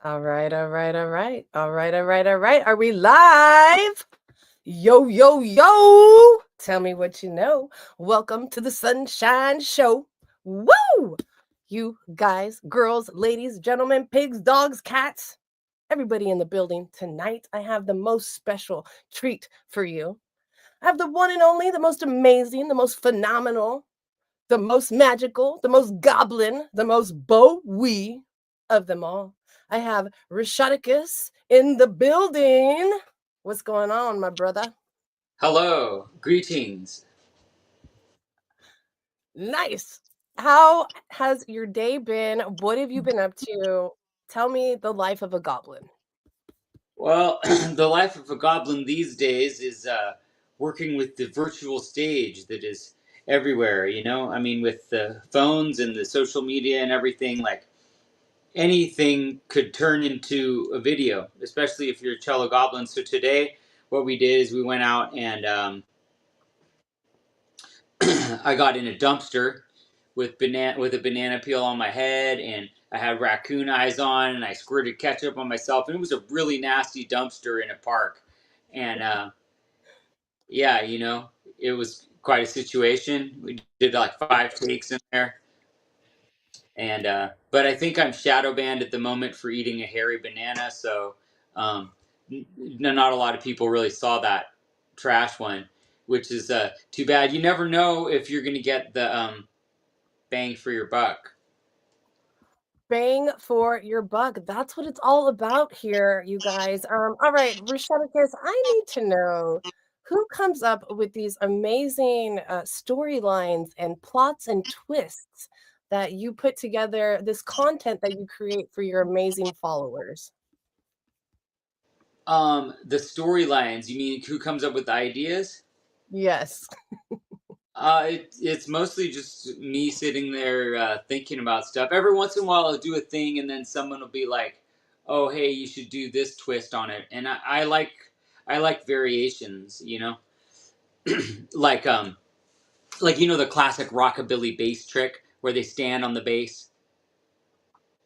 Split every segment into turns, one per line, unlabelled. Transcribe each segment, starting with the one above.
All right, all right, all right. All right, all right, all right. Are we live? Yo, yo, yo. Tell me what you know. Welcome to the Sunshine Show. Woo! You guys, girls, ladies, gentlemen, pigs, dogs, cats, everybody in the building. Tonight, I have the most special treat for you. I have the one and only, the most amazing, the most phenomenal, the most magical, the most goblin, the most bowie of them all. I have Rusharguanox in the building. What's going on, my brother?
Hello, greetings.
Nice. How has your day been? What have you been up to? Tell me the life of a goblin.
Well, the life of a goblin these days is working with the virtual stage that is everywhere, I mean, with the phones and the social media and everything, like anything could turn into a video, especially if you're a cello goblin. So today, what we did is we went out and I got in a dumpster with a banana peel on my head, and I had raccoon eyes on, and I squirted ketchup on myself, and it was a really nasty dumpster in a park. And yeah, it was quite a situation. We did like 5 takes in there, and but I think I'm shadow banned at the moment for eating a hairy banana, so um, not a lot of people really saw that trash one, which is too bad. You never know if you're gonna get the bang for your buck.
Bang for your buck. That's what it's all about here, you guys. All right, Rusharguanox, I need to know who comes up with these amazing storylines and plots and twists that you put together, this content that you create for your amazing followers.
The storylines. You mean who comes up with the ideas?
Yes.
It's mostly just me sitting there thinking about stuff. Every once in a while, I'll do a thing, and then someone will be like, "Oh, hey, you should do this twist on it." And I like variations. Like the classic rockabilly bass trick where they stand on the bass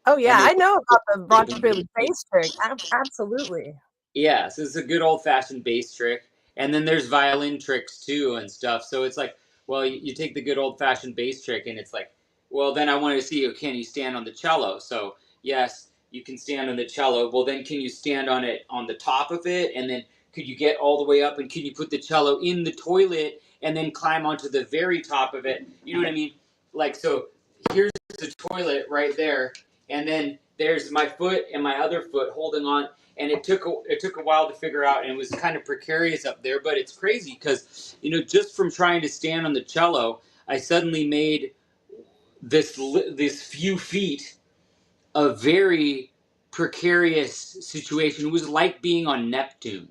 Oh yeah,
and they
I know about the rockabilly bass trick. Absolutely.
Yeah, so it's a good old fashioned bass trick. And then there's violin tricks too and stuff. So it's like, well, you take the good old fashioned bass trick and it's like, well, then I want to see, can you stand on the cello? So, yes, you can stand on the cello. Well, then can you stand on it on the top of it? And then could you get all the way up and can you put the cello in the toilet and then climb onto the very top of it? You know what I mean? Like, so here's the toilet right there. And then there's my foot and my other foot holding on, and it took a while to figure out, and it was kind of precarious up there, but it's crazy because just from trying to stand on the cello, I suddenly made this few feet a very precarious situation. It was like being on Neptune.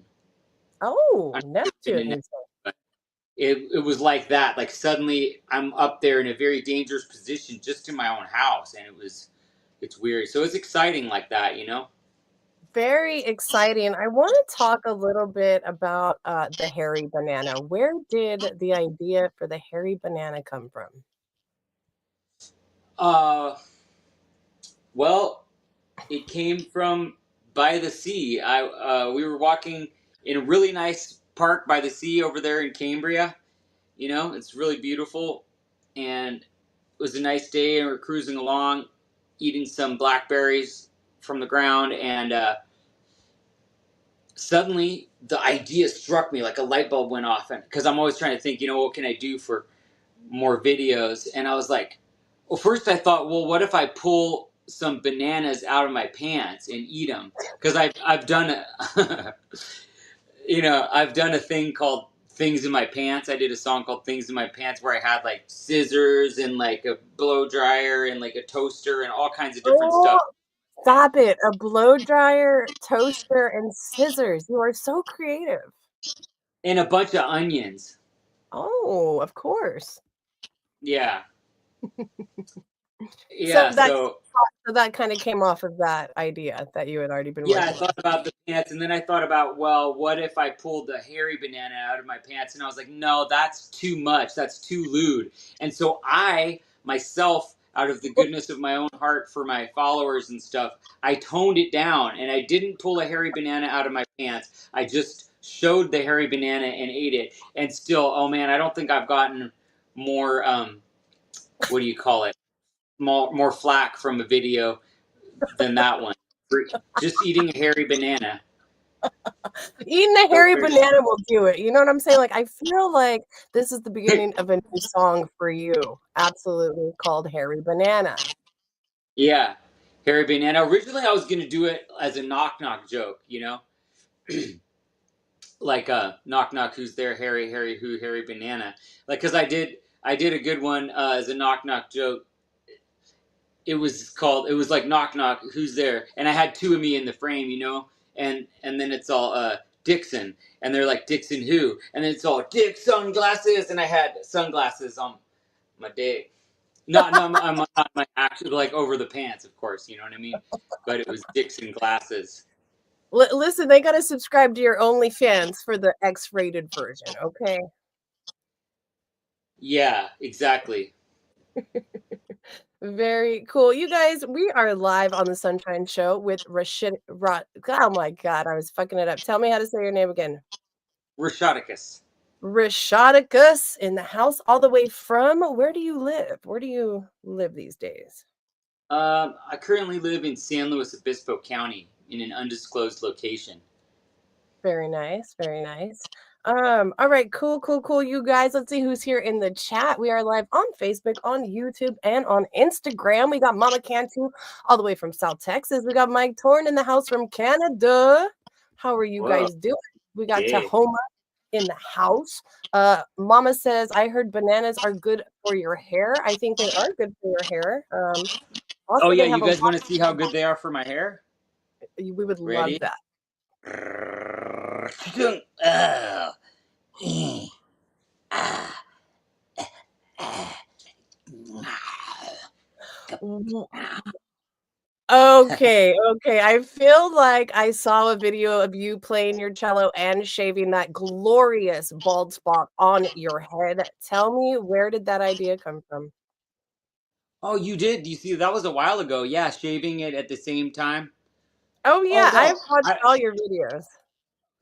Oh,
I've never been
Neptune,
in
you
Neptune,
said.
but it was like that. Like suddenly I'm up there in a very dangerous position just in my own house, and it's weird. So it's exciting like that.
Very exciting. I want to talk a little bit about the hairy banana. Where did the idea for the hairy banana come from?
Uh, well, it came from by the sea. We were walking in a really nice park by the sea over there in Cambria. It's really beautiful, and it was a nice day, and we're cruising along, eating some blackberries from the ground, and suddenly the idea struck me like a light bulb went off, and because I'm always trying to think, what can I do for more videos, and I was like, well, first I thought, well, what if I pull some bananas out of my pants and eat them? Because I've done a I've done a thing called Things in My Pants. I did a song called Things in My Pants where I had like scissors and like a blow dryer and like a toaster and all kinds of different
Oh,
stuff
stop it. A blow dryer, toaster, and scissors. You are so creative.
and a bunch of onions.
Oh, of course.
Yeah.
So
Yeah,
that
so
so that kind of came off of that idea that you had already been
yeah, I
working on.
thought about the pants, and then I thought about, well, what if I pulled a hairy banana out of my pants? And I was like, no, that's too much. That's too lewd. And so I myself out of the goodness of my own heart for my followers and stuff, I toned it down and I didn't pull a hairy banana out of my pants. I just showed the hairy banana and ate it. And still, oh man, I don't think I've gotten more, what do you call it? More flack from a video than that one. For just eating a hairy banana.
Eating a hairy banana will do it. You know what I'm saying? Like, I feel like this is the beginning of a new song for you. Absolutely, called Hairy Banana.
Yeah, hairy banana. Originally, I was gonna do it as a knock knock joke, you know, like knock knock, who's there? Harry, Harry, who? Hairy banana. Like, cause I did a good one as a knock knock joke. It was like knock knock, who's there? And I had two of me in the frame, you know, and then it's all Dixon, and they're like, Dixon who? And then it's all Dick sunglasses, and I had sunglasses on my dick. Not my actual, like, over the pants, of course, you know what I mean? But it was Dixon glasses.
Listen, they got to subscribe to your OnlyFans for the X-rated version, okay?
Yeah, exactly.
Very cool. You guys, we are live on the Sunshine Show with Rashid. Oh my God, I was fucking it up. Tell me how to say your name again.
Rusharguanox.
Rashadicus in the house, all the way from. Where do you live? Where do you live these days?
I currently live in San Luis Obispo County in an undisclosed location.
Very nice, very nice. All right, cool, you guys. Let's see who's here in the chat. We are live on Facebook, on YouTube, and on Instagram. We got Mama Cantu all the way from South Texas. We got Mike Torn in the house from Canada. How are you
Whoa.
guys doing? We got
Yeah.
Tahoma in the house. Mama says, I heard bananas are good for your hair. I think they are good for your hair.
Oh
Also,
yeah,
they
you
have a
guys
lot.
want to see how good they are for my hair?
We would love
Ready?
that. Okay, okay. I feel like I saw a video of you playing your cello and shaving that glorious bald spot on your head. Tell me, where did that idea come from?
Oh, you did? You see, that was a while ago. Yeah, shaving it at the same time.
Oh
Oh
yeah,
no,
I've watched all your videos.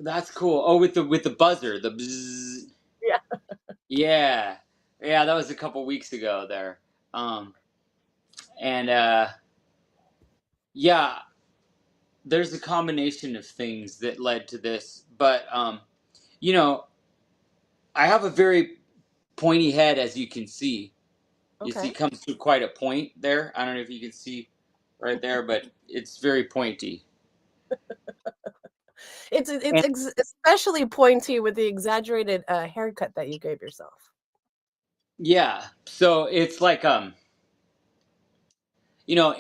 that's cool. Oh, with the buzzer, the bzzz.
Yeah.
Yeah, yeah, that was a couple weeks ago there. Um, and yeah, there's a combination of things that led to this, but you know, I have a very pointy head, as you can see. You see,
Okay.
comes to quite a point there. I don't know if you can see right there, but it's very pointy.
It's
And
especially pointy with the exaggerated haircut that you gave yourself.
yeah, so it's like you know,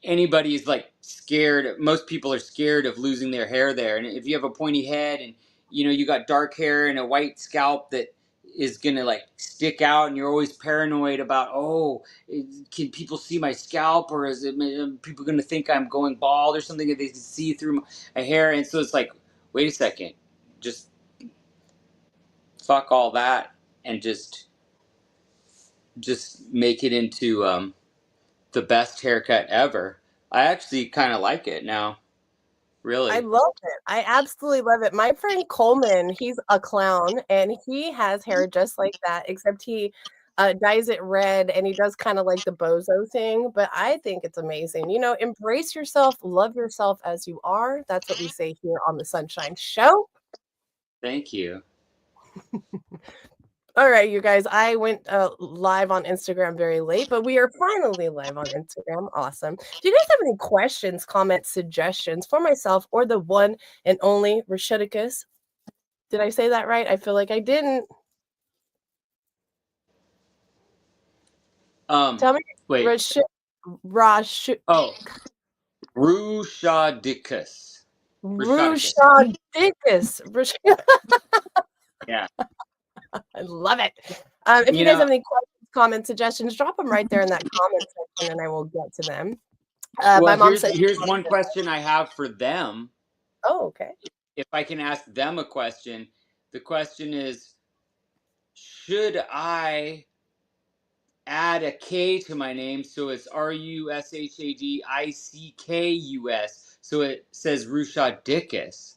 anybody's like scared. Most people are scared of losing their hair there, and if you have a pointy head and you got dark hair and a white scalp that is gonna like stick out, and you're always paranoid about, can people see my scalp, or is it people gonna think I'm going bald or something, if they can see through my hair? And so it's like, wait a second, just fuck all that and just make it into the best haircut ever. I actually kind of like it now,
I
really.
love it. I absolutely love it. My friend Coleman, he's a clown and he has hair just like that, except he dyes it red and he does kind of like the bozo thing. But I think it's amazing. You know, embrace yourself, love yourself as you are. That's what we say here on the Sunshine Show.
Thank you.
All right, you guys, I went live on Instagram very late, but we are finally live on Instagram. Awesome. Do you guys have any questions, comments, suggestions for myself or the one and only Rashidicus? Did I say that right? I feel like I didn't. Tell me,
Wait.
Rashid, Rash,
Oh, Rushadicus. Rushadicus.
Rushadicus.
Yeah.
I love it. If
You
you guys
know,
have any questions, comments, suggestions, drop them right there in that comment section and I will get to them. My
well,
mom
here's
said,
here's one question I have for them.
oh, okay.
If I can ask them a question, the question is, should I add a K to my name, so it's Rushadickus. So it says Rushadickus.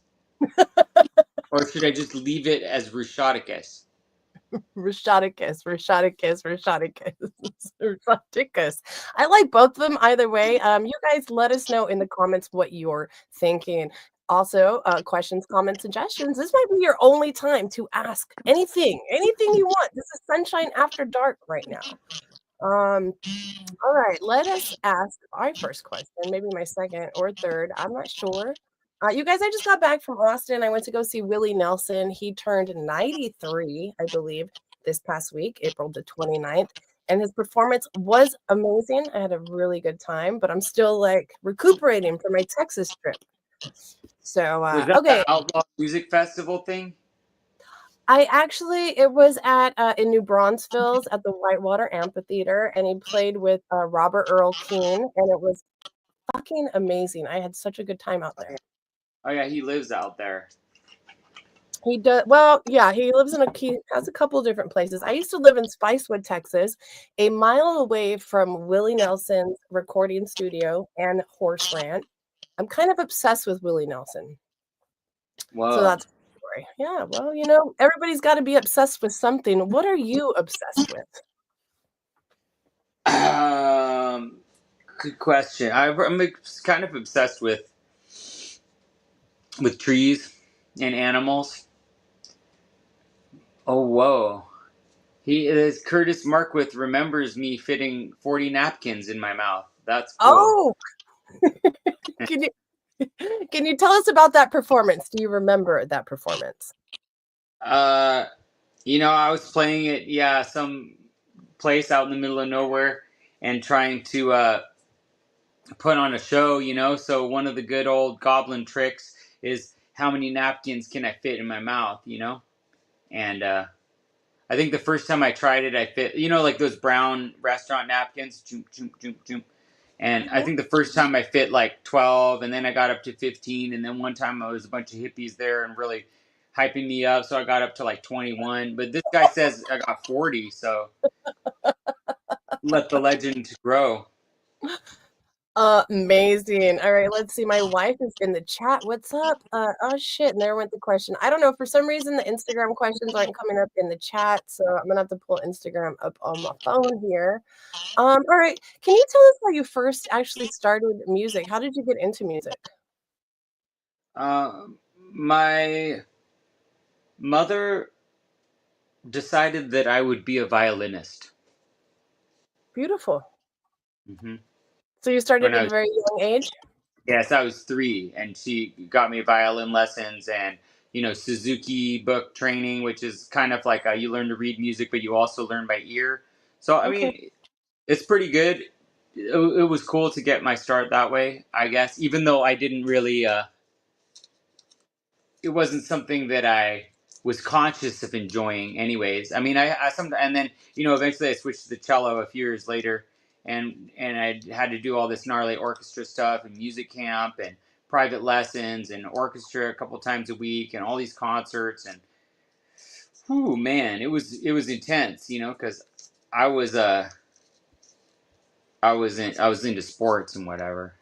Or should I just leave it as Rushadickus?
Rusharguanox, Rusharguanox, Rusharguanox. I like both of them either way. You guys let us know in the comments what you're thinking. Also, questions, comments, suggestions. This might be your only time to ask anything you want. This is Sunshine After Dark right now. All right, let us ask our first question, maybe my second or third. I'm not sure. You guys, I just got back from Austin. I went to go see Willie Nelson. He turned 93, I believe, this past week, April the 29th. And his performance was amazing. I had a really good time, but I'm still like recuperating from my Texas trip. So,
Was that
okay.
the Outlaw Music Festival thing?
It was at in New Braunfels at the Whitewater Amphitheater, and he played with Robert Earl Keen, and it was fucking amazing. I had such a good time out there.
Oh yeah, he lives out there.
He does well, yeah. He lives he has a couple different places. I used to live in Spicewood, Texas, a mile away from Willie Nelson's recording studio and horse ranch. I'm kind of obsessed with Willie Nelson,
Whoa.
so that's the story. Yeah, well, everybody's got to be obsessed with something. What are you obsessed with?
Good question. I'm kind of obsessed with trees and animals. Oh whoa. He is Curtis Marquith remembers me fitting 40 napkins in my mouth. That's cool.
Oh, can you tell us about that performance? Do you remember that performance?
I was playing it, some place out in the middle of nowhere and trying to put on a show, so one of the good old goblin tricks is how many napkins can I fit in my mouth, and I think the first time I tried it, I fit, like those brown restaurant napkins, and I think the first time I fit like 12, and then I got up to 15, and then one time I was a bunch of hippies there and really hyping me up, so I got up to like 21, but this guy says I got 40, so let the legend grow.
Amazing. All right, let's see. My wife is in the chat. What's up? Oh shit, and there went the question. I don't know. For some reason, the Instagram questions aren't coming up in the chat, so I'm gonna have to pull Instagram up on my phone here. All right. Can you tell us how you first actually started music? How did you get into music?
My mother decided that I would be a violinist.
Beautiful.
Mm-hmm.
So you started at a very young age?
Yes, I was 3, and she got me violin lessons and Suzuki book training, which is kind of like you learn to read music, but you also learn by ear. So I mean, it's pretty good. It was cool to get my start that way, I guess. Even though I didn't really, it wasn't something that I was conscious of enjoying. Anyways, I mean, I sometimes, and then eventually I switched to the cello a few years later. And I had to do all this gnarly orchestra stuff and music camp and private lessons and orchestra a couple times a week and all these concerts and man, it was intense, because I was into sports and whatever.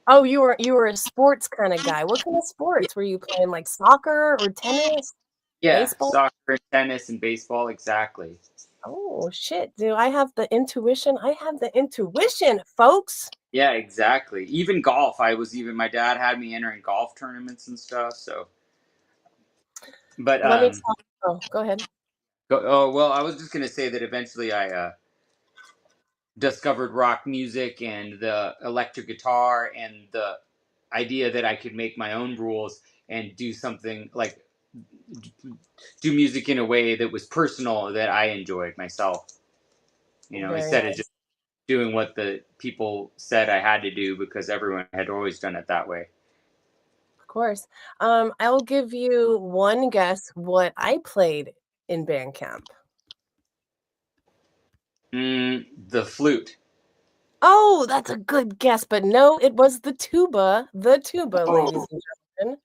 Oh, you were a sports kind of guy. What kind of sports were you playing? Like soccer or tennis?
Yeah,
Baseball?
soccer, tennis, and baseball, exactly.
Oh shit! Do I have the intuition? I have the intuition, folks.
Yeah, exactly. Even golf. My dad had me entering golf tournaments and stuff. So, but
Let me talk. Oh, go ahead.
well, I was just gonna say that eventually I discovered rock music and the electric guitar and the idea that I could make my own rules and do something like do music in a way that was personal that I enjoyed myself. Instead of just doing what the people said I had to do because everyone had always done it that way.
Of course. I'll give you one guess what I played in band camp.
The flute.
Oh, that's a good guess, but no, it was the tuba, ladies and gentlemen.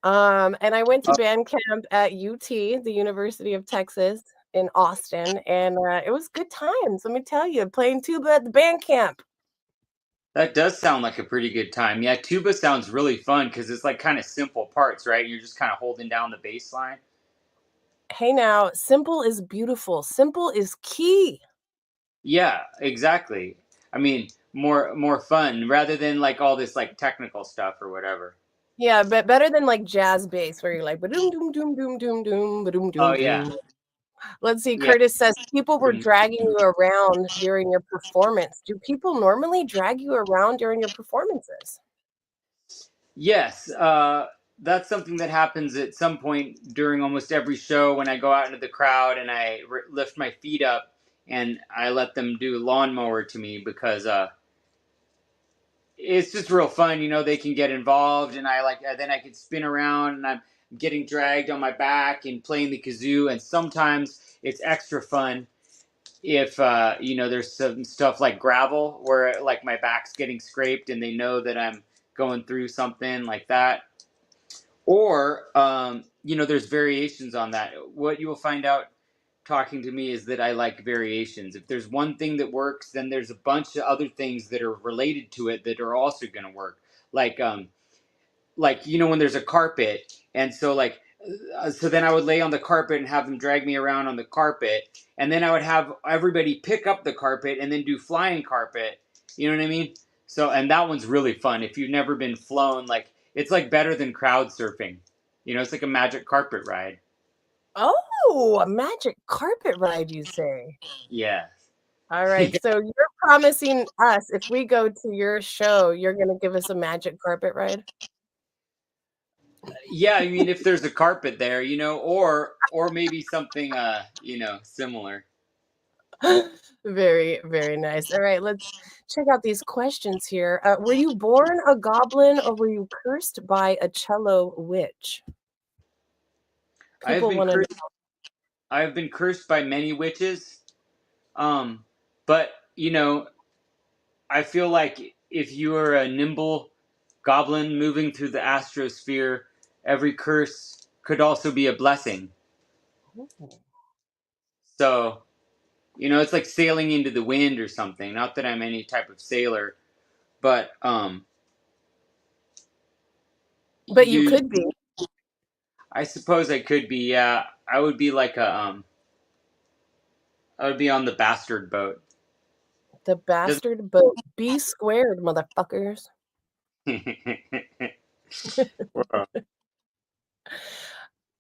And I went to band camp at UT, the University of Texas. in Austin, and it was good times. Let me tell you, playing tuba at the band camp.
That does sound like a pretty good time. Yeah, tuba sounds really fun because it's like kind of simple parts, right? You're just kind of holding down the bass line.
Hey now, simple is beautiful. Simple is key.
Yeah, exactly. I mean, more fun rather than like all this like technical stuff or whatever.
Yeah, but better than like jazz bass where you're like ba-doom doom doom doom doom doom ba-doom
Oh
doom
yeah,
doom. Let's see,
yeah.
Curtis says people were dragging you around during your performance. Do people normally drag you around during your performances?
Yes, that's something that happens at some point during almost every show when I go out into the crowd and I lift my feet up and I let them do lawnmower to me because it's just real fun. They can get involved and then I can spin around and I'm getting dragged on my back and playing the kazoo. And sometimes it's extra fun if there's some stuff like gravel where like my back's getting scraped and they know that I'm going through something like that. Or there's variations on that. What you will find out talking to me is that I like variations. If there's one thing that works, then there's a bunch of other things that are related to it that are also going to work. Like when there's a carpet, and so then I would lay on the carpet and have them drag me around on the carpet, and then I would have everybody pick up the carpet and then do flying carpet. You know what I mean? So, and that one's really fun. If you've never been flown, like it's like better than crowd surfing. It's like a magic carpet ride.
Oh, a magic carpet ride, you say?
Yeah.
All right. So you're promising us if we go to your show, you're going to give us a magic carpet ride?
Yeah, I mean, if there's a carpet there, or maybe something, similar.
Very, very nice. All right, let's check out these questions here. Were you born a goblin or were you cursed by a cello witch?
I have
People
been
want to know.
cursed. I have been cursed by many witches. Um, but I feel like if you are a nimble goblin moving through the astrosphere, every curse could also be a blessing. So, it's like sailing into the wind or something. Not that I'm any type of sailor, but
But you
you
could be
I suppose I could be. Yeah, I would be like I would be on the bastard boat.
the
Does
bastard boat. B squared, motherfuckers.
Wow.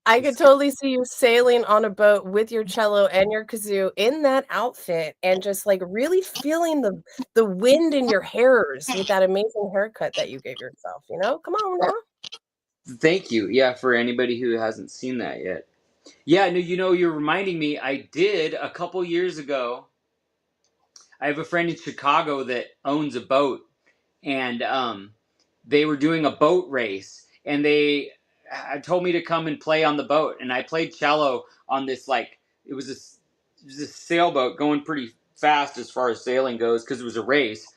I could totally see you sailing on a boat with your cello and your kazoo in that outfit and just like really feeling the wind in your hairs with that amazing haircut that you gave yourself, Come on now.
Thank you. Yeah, for anybody who hasn't seen that yet. Yeah, no, you're reminding me. I did a couple years ago. I have a friend in Chicago that owns a boat, and they were doing a boat race, and they told me to come and play on the boat, and I played cello on this it was a sailboat going pretty fast as far as sailing goes because it was a race,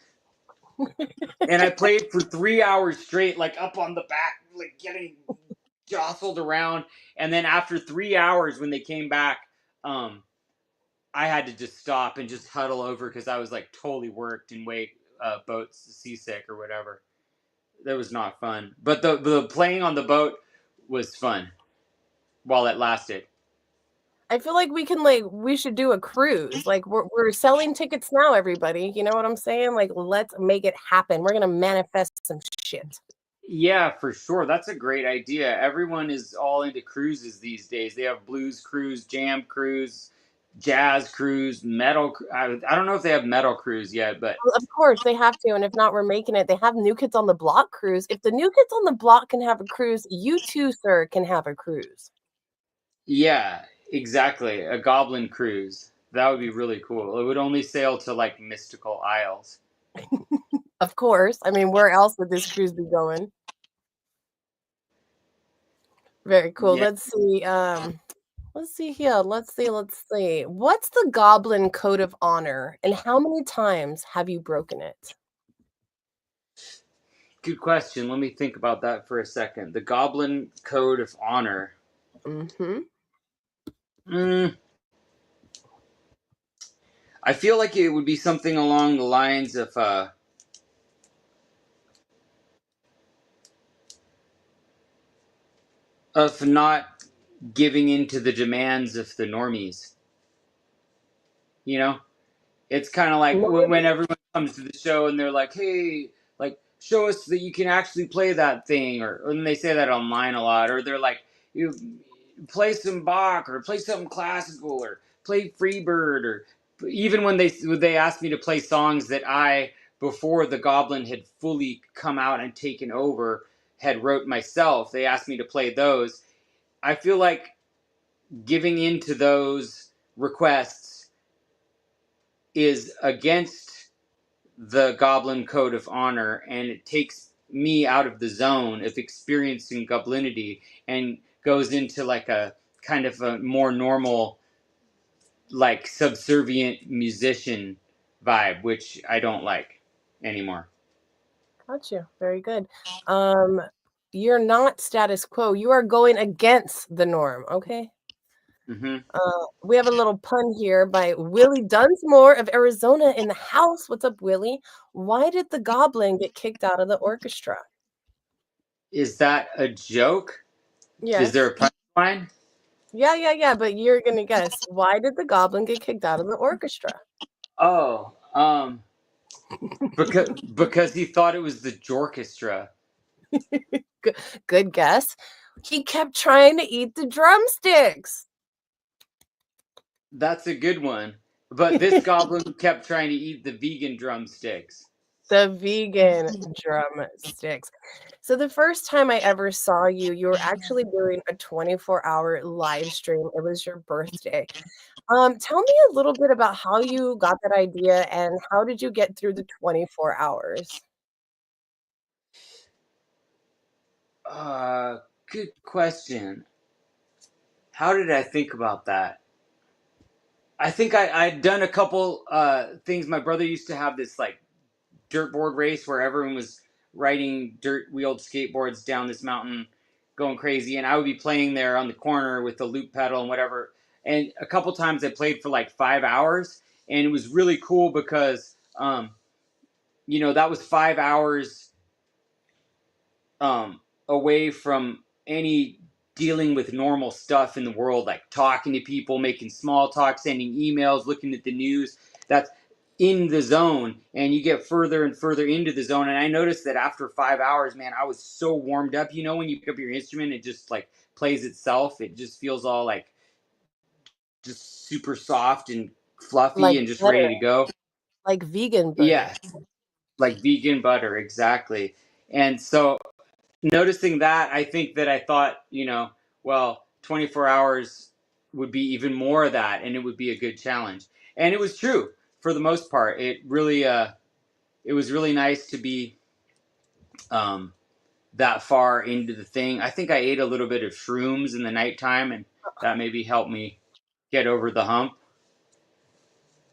and I played for 3 hours straight, like up on the back, like getting jostled around, and then after 3 hours when they came back, um, I had to just stop and just huddle over because I was like totally worked and boats seasick or whatever. That was not fun. But the playing on the boat was fun while it lasted.
I feel like we should do a cruise. Like we're selling tickets now, everybody. You know what I'm saying? Like let's make it happen. We're gonna manifest some shit.
Yeah, for sure. That's a great idea. Everyone is all into cruises these days. They have blues cruise, jam cruise, jazz cruise, metal. I don't know if they have metal cruise yet, but
Well, of course they have to, and if not, we're making it. They have New Kids on the Block cruise. If the New Kids on the Block can have a cruise, you too, sir, can have a cruise.
yeah, exactly. A goblin cruise. That would be really cool. It would only sail to like mystical isles.
Of course. I mean, where else would this cruise be going? Very cool.
Yeah.
Let's see. Let's see here. Let's see. What's the Goblin Code of Honor, and how many times have you broken it?
Good question. Let me think about that for a second. The Goblin Code of Honor.
Mm-hmm.
Mm, I feel like it would be something along the lines of not giving in to the demands of the normies. You know, it's kind of like when everyone comes to the show and they're like, "Hey, like, show us that you can actually play that thing," or when they say that online a lot, or they're like, "You play some Bach or play something classical or play Freebird," or even when they asked me to play songs that I, before the Goblin had fully come out and taken over, had wrote myself. They asked me to play those. I feel like giving in to those requests is against the Goblin Code of Honor, and it takes me out of the zone of experiencing goblinity and goes into like a kind of a more normal, like subservient musician vibe, which I don't like anymore.
Got you. Very good. Um, you're not status quo. You are going against the norm. Okay.
Hmm.
We have a little pun here by Willie Dunsmore of Arizona in the house. What's up, Willie? Why did the goblin get kicked out of the orchestra?
Is that a joke? Is there
Yes.
a punchline?
Yeah. But you're gonna guess. Why did the goblin get kicked out of the orchestra?
Oh, because he thought it was the Jorchestra.
Good, good guess. He kept trying to eat the drumsticks.
That's a good one. But this goblin kept trying to eat the vegan drumsticks.
The vegan drumsticks. So the first time I ever saw you, you were actually doing a 24-hour live stream. It was your birthday. Tell me a little bit about how you got that idea and how did you get through the 24 hours?
Uh, Good question. How did I think about that? I think I'd done a couple things. My brother used to have this like dirt board race where everyone was riding dirt wheeled skateboards down this mountain going crazy, and I would be playing there on the corner with the loop pedal and whatever. And a couple times I played for like 5 hours, and it was really cool because that was 5 hours away from any dealing with normal stuff in the world, like talking to people, making small talk, sending emails, looking at the news. That's in the zone, and you get further and further into the zone. And I noticed that after 5 hours, man, I was so warmed up. When you pick up your instrument, it just like plays itself. It just feels all like just super soft and fluffy
Like
and just
butter,
ready to go.
like vegan butter.
Yeah, like vegan butter, exactly. And so noticing that, I think that I thought, well, 24 hours would be even more of that, and it would be a good challenge. And it was true for the most part. It was really nice to be um, that far into the thing. I think I ate a little bit of shrooms in the nighttime, and that maybe helped me get over the hump.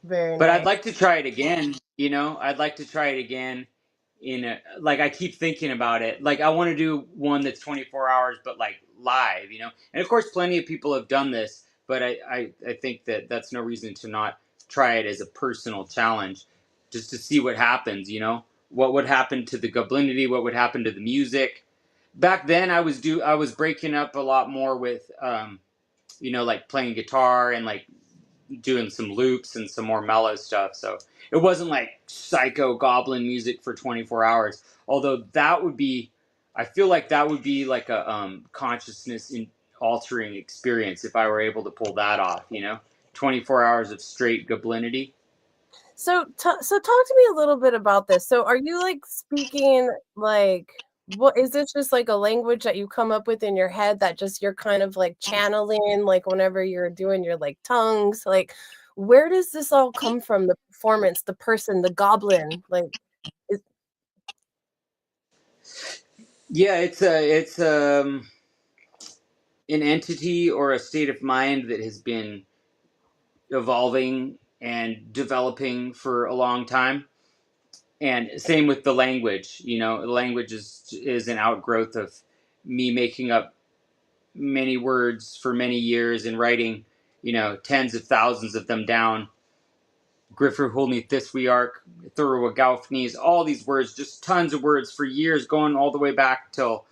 Very
But I'd
nice.
like to try it again. I'd like to try it again. Like I keep thinking about it. Like I want to do one that's 24 hours, but like live. And of course, plenty of people have done this. But I think that that's no reason to not try it as a personal challenge, just to see what happens. What would happen to the goblinity? What would happen to the music? Back then, I was breaking up a lot more with like playing guitar and like doing some loops and some more mellow stuff. So it wasn't like psycho goblin music for 24 hours. Although I feel like that would be like a consciousness in altering experience if I were able to pull that off. 24 hours of straight goblinity.
So talk to me a little bit about this. So are you like speaking like what is this just like a language that you come up with in your head that just you're kind of like channeling like whenever you're doing your like tongues? Like where does this all come from? The performance, the person, the goblin? Like is,
Yeah, it's an entity or a state of mind that has been evolving and developing for a long time. And same with the language. The language is an outgrowth of me making up many words for many years and writing tens of thousands of them down Griffithulni Thiswiark, Thurwagaufnes, all these words, just tons of words for years, going all the way back till,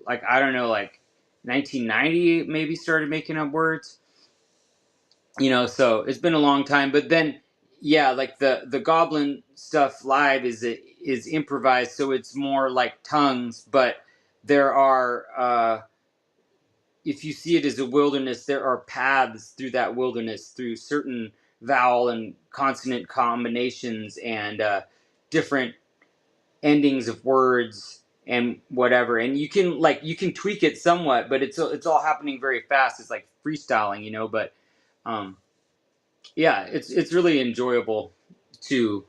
like, I don't know, like 1990 maybe started making up words. So it's been a long time. But then, yeah, like the goblin stuff live is improvised, so it's more like tongues. But there are, if you see it as a wilderness, there are paths through that wilderness through certain vowel and consonant combinations and different endings of words and whatever. And you can tweak it somewhat, but it's all happening very fast. It's like freestyling. But yeah, it's really enjoyable to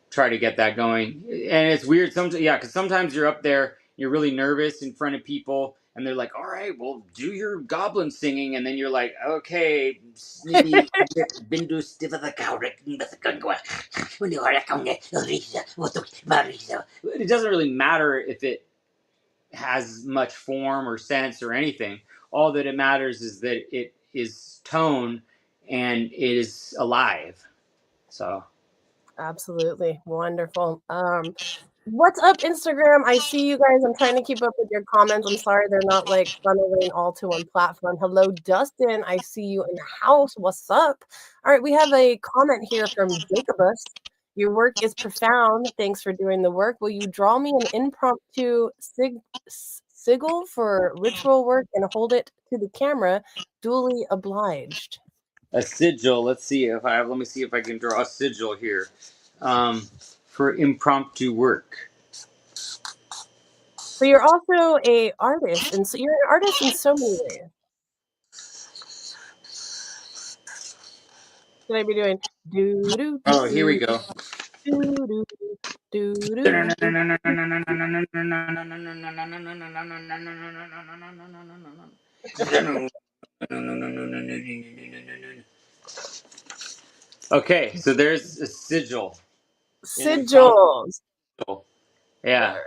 try to get that going. And it's weird sometimes, yeah, because sometimes you're up there, you're really nervous in front of people, and they're like, all right, well, do your goblin singing. And then you're like, okay, snippy, bindu stiva the it doesn't really matter if it has much form or sense or anything. All that it matters is that it is tone and it is alive. So
Absolutely. Wonderful. What's up, Instagram? I see you guys. I'm trying to keep up with your comments. I'm sorry they're not like funneling all to one platform. Hello, Dustin. I see you in the house. What's up? All right, we have a comment here from Jacobus. Your work is profound. Thanks for doing the work. Will you draw me an impromptu sigil for ritual work and hold it to the camera? Duly obliged.
a sigil. Let me see if I can draw a sigil here for impromptu work.
So you're also a artist, and so you're an artist in so many ways. Should I be doing do do
Oh, here we
do
go.
do do do
Okay, so there's a sigil.
sigils?
Yeah.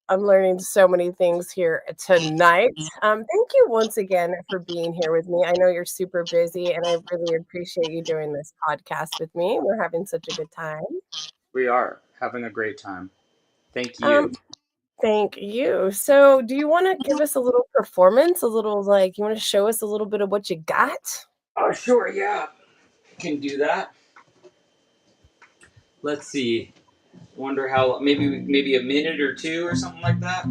I'm learning so many things here tonight. Thank you once again for being here with me. I know you're super busy, and I really appreciate you doing this podcast with me. We're having such a good time.
We are having a great time. Thank
Um,
you.
Thank you. So, do you want to give us a little performance? A little you want to show us a little bit of what you got?
Oh, sure, yeah. Can do that. Let's see. Wonder how maybe a minute or two or something like that.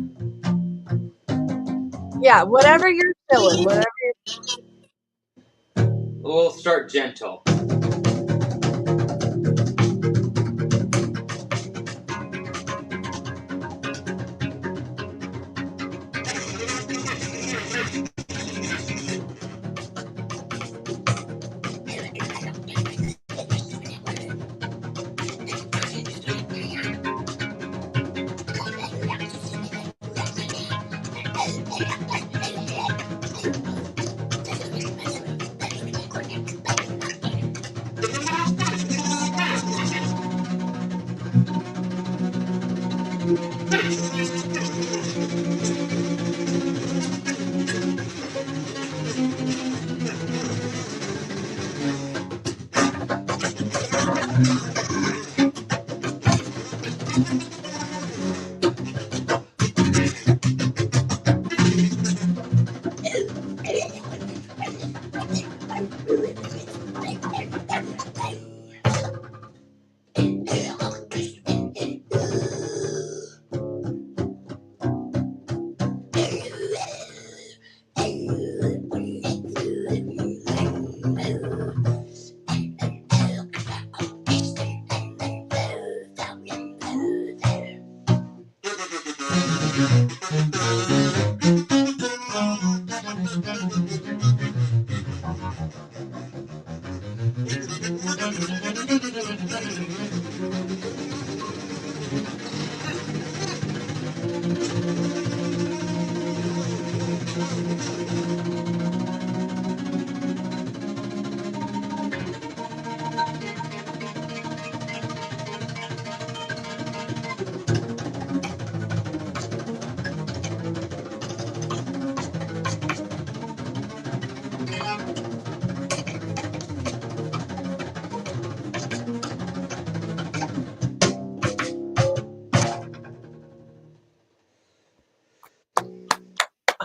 Yeah, whatever you're feeling, whatever.
We'll start gentle.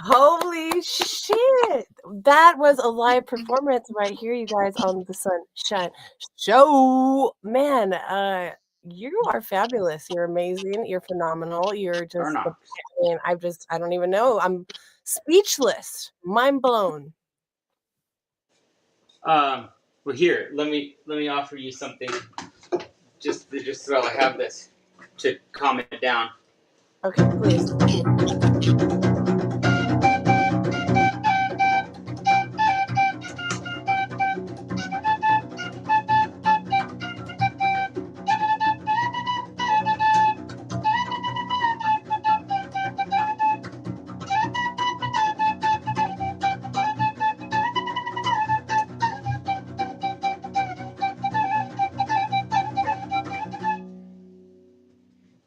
Holy shit! That was a live performance right here, you guys, on the Sunshine Show. Man, you are fabulous. You're amazing. You're phenomenal. You're just the.
Rusharguanox.
I mean, I don't even know. I'm speechless, mind blown.
Well, here, let me offer you something. Just while I have this to calm it down.
Okay, please.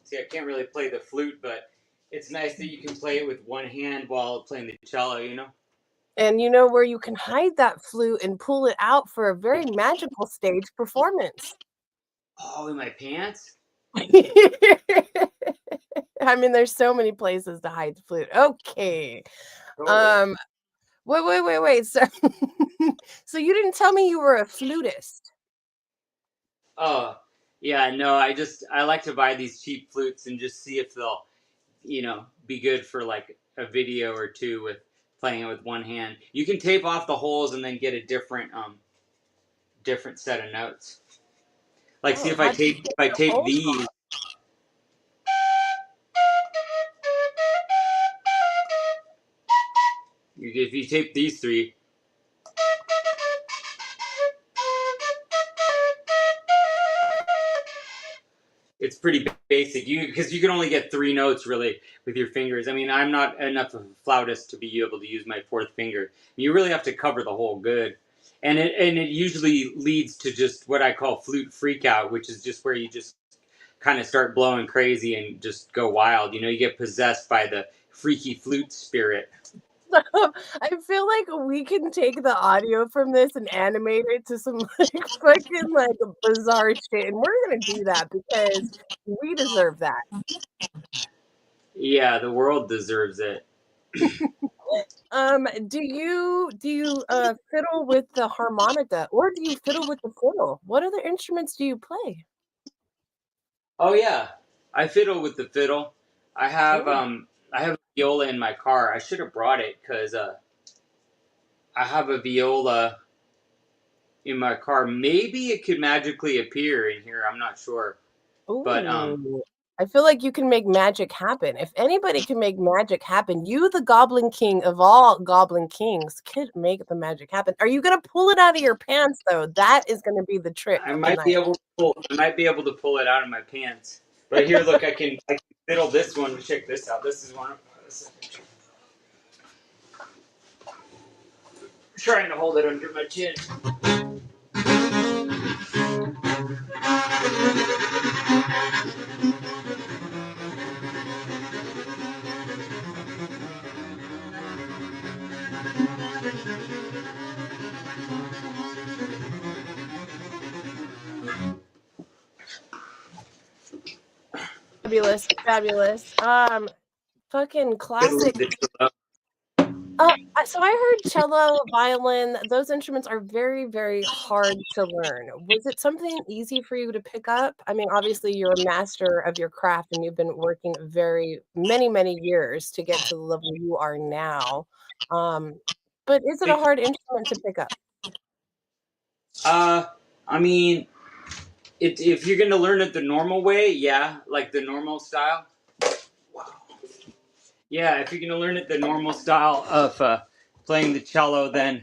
See, I can't really play the flute, but it's nice that you can play it with one hand while playing the cello, you know?
And you know where you can hide that flute and pull it out for a very magical stage performance.
Oh, in my pants?
I mean, there's so many places to hide the flute. Okay.
Totally.
Um, wait. So, so you didn't tell me you were a flutist.
Oh, yeah, no, I like to buy these cheap flutes and just see if they'll, be good for like a video or two with playing it with one hand. You can tape off the holes and then get a different set of notes. Like, see
Oh,
if I
how do you
tape
get
if I
the
tape
holes
these.
off?
If you tape these three, it's pretty basic. Because you can only get three notes really with your fingers. I mean, I'm not enough of a flautist to be able to use my fourth finger. You really have to cover the hole good, and it usually leads to just what I call flute freak out, which is just where you just kind of start blowing crazy and just go wild. You get possessed by the freaky flute spirit.
I feel like we can take the audio from this and animate it to some like fucking like bizarre shit, and we're gonna do that because we deserve that.
Yeah, the world deserves it.
Do you fiddle with the harmonica or do you fiddle with the fiddle? What other instruments do you play?
Oh yeah, I fiddle with the fiddle. I have
Ooh.
um I have a viola in my car. I should have brought it because I have a viola in my car. Maybe it could magically appear in here. I'm not sure, but
Ooh. I feel like you can make magic happen. If anybody can make magic happen, you, the Goblin King of all Goblin Kings, could make the magic happen. Are you gonna pull it out of your pants though? That is gonna be the trick tonight.
I might be able to pull it out of my pants. But here, look, I can fiddle this one. Check this out. This is one. Trying to hold it under my chin.
Fabulous, fabulous. Fucking
Fiddling
classic.
the cello.
So I heard cello, violin, those instruments are very, very hard to learn. Was it something easy for you to pick up? I mean, obviously you're a master of your craft and you've been working very many, many years to get to the level you are now. Um, but is it a hard instrument to pick up?
Uh, I mean, if you're gonna learn it the normal way, yeah, like the normal style. Wow. Yeah, if you're gonna learn it the normal style of playing the cello, then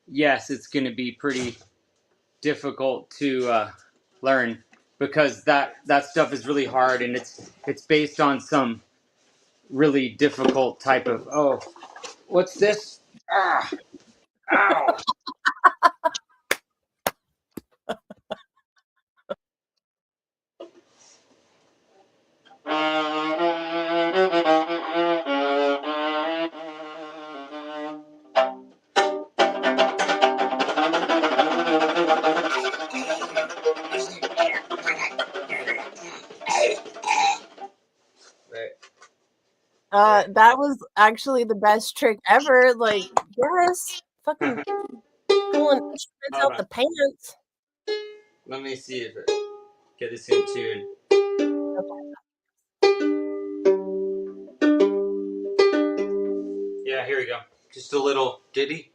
yes, it's gonna be pretty difficult to learn because that stuff is really hard and it's based on some really difficult type of what's this? Ah, ow. Right.
That was actually the best trick ever. Like, yes, fucking pulling instruments
Hold
out
on.
the pants.
Let me see if it get this in tune. Yeah, here we go. Just a little ditty.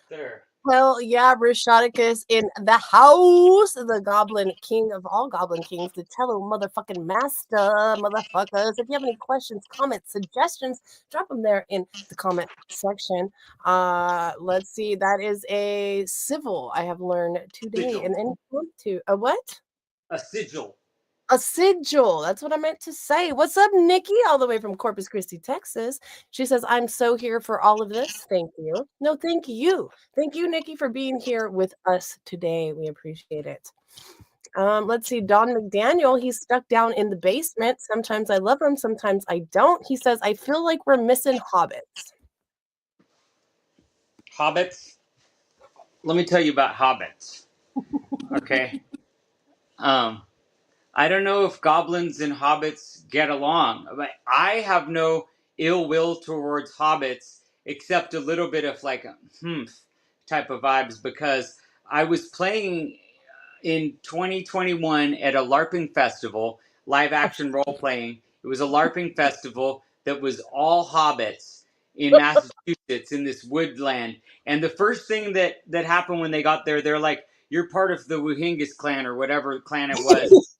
There.
Well, yeah, Rusharguanox in the house, the goblin king of all goblin kings, the cello motherfucking master, motherfuckers. If you have any questions, comments, suggestions, drop them there in the comment section. Let's see, that is a civil I have learned today.
Sigil.
And to a what?
A sigil.
A sigil. That's what I meant to say. What's up, Nikki? All the way from Corpus Christi, Texas. She says, I'm so here for all of this. Thank you. No, thank you. Thank you, Nikki, for being here with us today. We appreciate it. Let's see. Don McDaniel, he's stuck down in the basement. Sometimes I love him, sometimes I don't. He says, I feel like we're missing hobbits.
Hobbits. Let me tell you about hobbits. Okay. I don't know if goblins and hobbits get along, but I have no ill will towards hobbits except a little bit of like type of vibes because I was playing in 2021 at a LARPing festival, live action role playing. It was a LARPing festival that was all hobbits in Massachusetts in this woodland. And the first thing that happened when they got there, they're like, "You're part of the Wuhingus clan or whatever clan it was."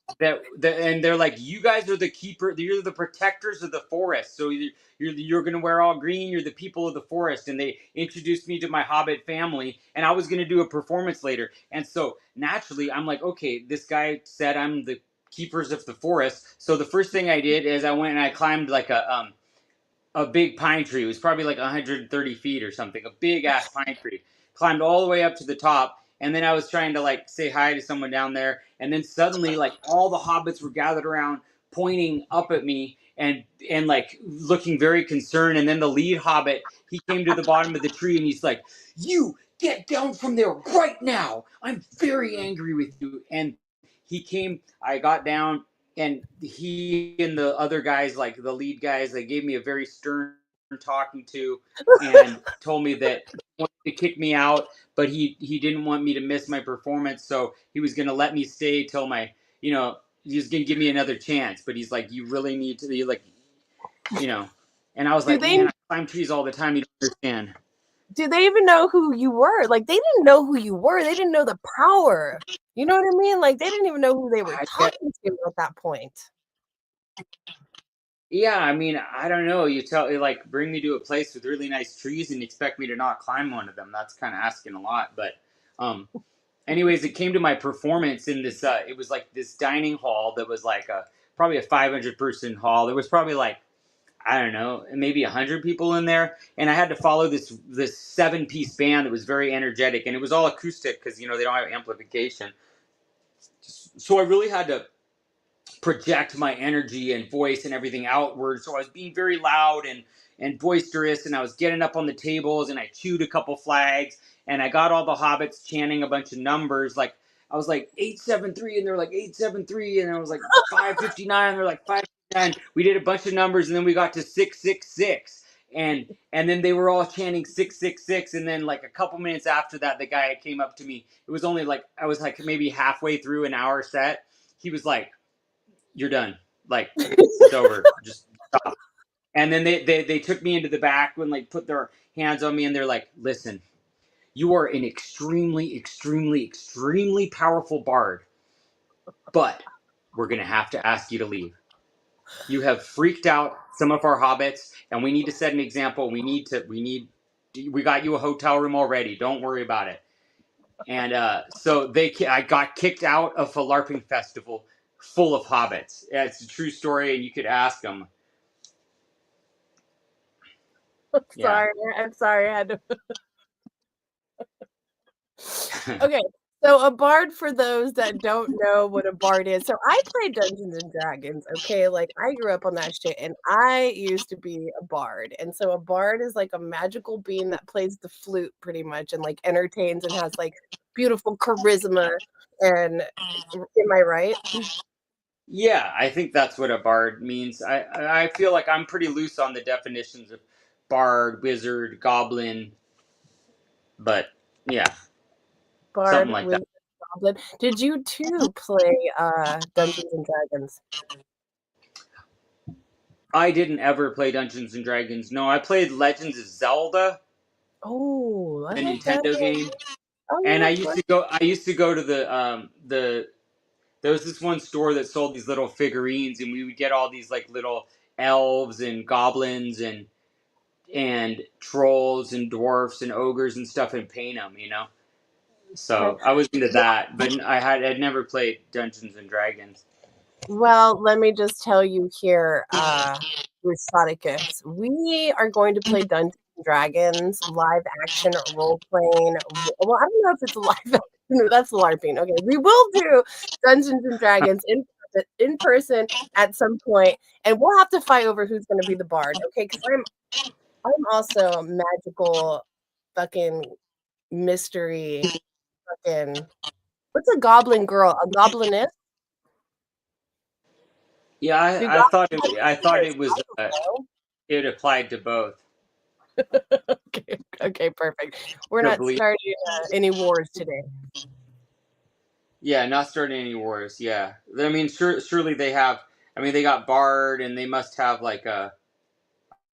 And they're like, "You guys are the keeper. You're the protectors of the forest. So you're gonna wear all green. You're the people of the forest." And they introduced me to my Hobbit family, and I was gonna do a performance later. And so naturally, I'm like, okay, this guy said I'm the keepers of the forest. So the first thing I did is I went and I climbed like a big pine tree. It was probably like 130 feet or something, a big ass pine tree. Climbed all the way up to the top, and then I was trying to like say hi to someone down there, and then suddenly like all the hobbits were gathered around, pointing up at me and like looking very concerned. And then the lead hobbit, he came to the bottom of the tree and he's like, "You get down from there right now! I'm very angry with you." And he came. I got down and he and the other guys, like the lead guys, they gave me a very stern talking to and told me that he wanted to kick me out, but he didn't want me to miss my performance, so he was gonna let me stay till my, he was gonna give me another chance, but he's like, you really need to be like, you know. And I was
Do
like,
they
man, I climb trees all the time. You don't understand.
do they even know who you were? Like, they didn't know who you were. They didn't know the power. You know what I mean? Like, they didn't even know who they were
I get,
talking to at that point.
yeah, I mean, I don't know. You like bring me to a place with really nice trees and expect me to not climb one of them. That's kind of asking a lot. But anyways, it came to my performance in this. It was like this dining hall that was like probably a 500-person hall. There was probably like, I don't know, maybe 100 people in there, and I had to follow this 7-piece band that was very energetic, and it was all acoustic because they don't have amplification. So I really had to project my energy and voice and everything outward. So I was being very loud and boisterous, and I was getting up on the tables, and I chewed a couple flags, and I got all the hobbits chanting a bunch of numbers. Like I was like 873, and they're like 873, and I was like 559, and they're like 559. We did a bunch of numbers, and then we got to 666. And then they were all chanting 666, and then like a couple minutes after that, the guy came up to me. It was only like I was like maybe halfway through an hour set. He was like, "You're done. Like, it's over. Just stop. And then they took me into the back and like put their hands on me and they're like, listen, you are an extremely, extremely, extremely powerful bard, but we're gonna have to ask you to leave. You have freaked out some of our hobbits, and we need to set an example. We got you a hotel room already. Don't worry about it. And so I got kicked out of a LARPing festival full of hobbits. Yeah, it's a true story, and you could ask them. Yeah.
I'm sorry. I had to. Okay, so a bard, for those that don't know what a bard is. So I played Dungeons and Dragons, okay? Like I grew up on that shit and I used to be a bard. And so a bard is like a magical being that plays the flute pretty much and like entertains and has like beautiful charisma and am I right?
Yeah, I think that's what a bard means. I feel like I'm pretty loose on the definitions of bard, wizard, goblin, but yeah, something
Bard,
like that.
wizard, goblin. Did you too play Dungeons and Dragons?
I didn't ever play Dungeons and Dragons. No, I played Legends of Zelda,
Oh, I
the
like that.
Nintendo game,
Oh
and
yeah, of course.
I used to go to the there was this one store that sold these little figurines, and we would get all these like little elves and goblins and trolls and dwarfs and ogres and stuff and paint them, you know.
Okay.
So I was into that, but I'd never played Dungeons and Dragons.
Well, let me just tell you here, Rusharguanox, we are going to play Dungeons and Dragons live action role playing. Well, I don't know if it's live action. That's LARPing. Okay, we will do Dungeons and Dragons in person at some point, and we'll have to fight over who's going to be the bard. Okay, because I'm also a magical fucking mystery fucking. What's a goblin girl? A gobliness?
Yeah,
Do
I
goblins
thought
have
it
secrets?
was
I don't know.
it applied to both.
Okay, okay, perfect. We're not
Goblin.
starting any wars today.
Yeah, not starting any wars. Yeah, I mean, surely they have. I mean, they got Bard, and they must have like a